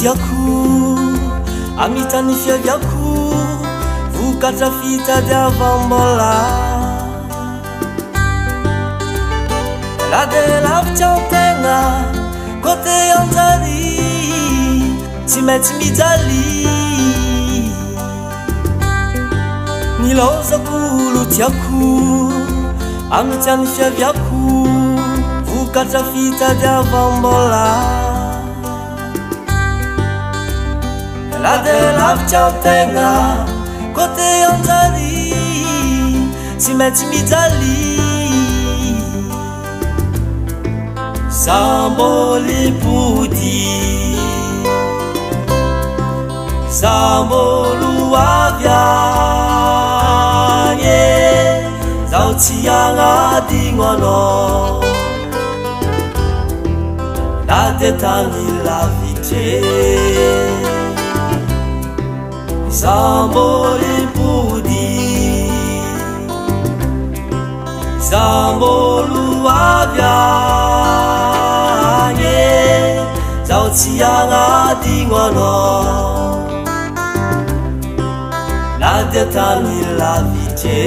tiako amitany fiaviako vokatra fitadiavam-bola la de lavitra antegna côté anjary tsy maintsy mijaly ny lozako lo tiako amitany fiaviako vokatra fitadiavam-bola la de lavitra antegna côté anjary tsy maintsy mijaly Sambolipudi Sambolu avianye Zao tianga dingono La tetani la vite Sambolipudi Sambolu avianye Zao tianga dingono La detani la vite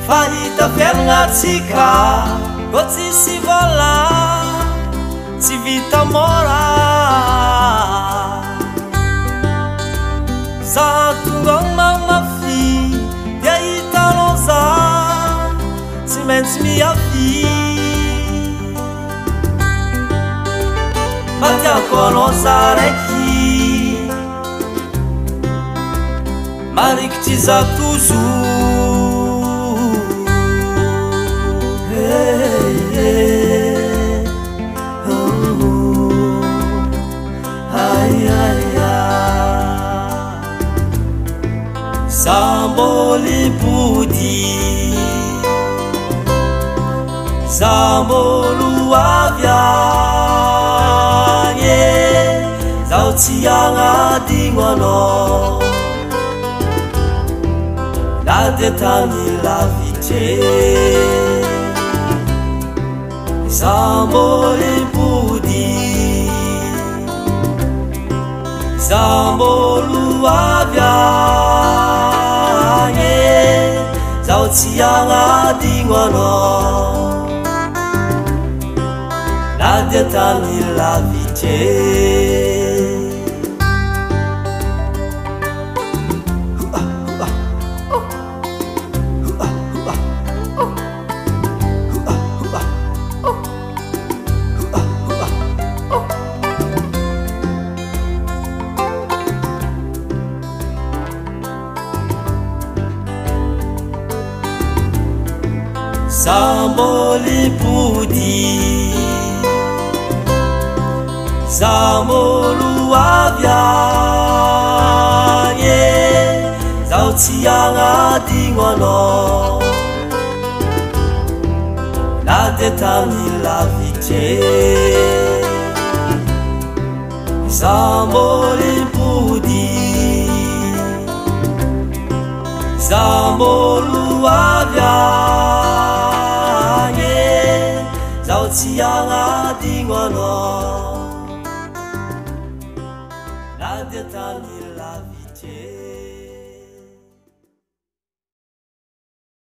Fahita fiaignatsika ko tsisy vola tsy vita mora za tonga mamafy dia hitanao za tsy maintsy miafy fa tiako anao za raiky marikitry za toujours Sambolipudi Sambolu avianye Zao tianga dingono La detani la vite Sambolipudi Sambolu avianye Zao tianga dingono La detani la vite Sambolipudi Sambolu avianye Zao tianga dingono La detani la vite Sambolipudi Sambolu avianye Zao tianga dingono La detani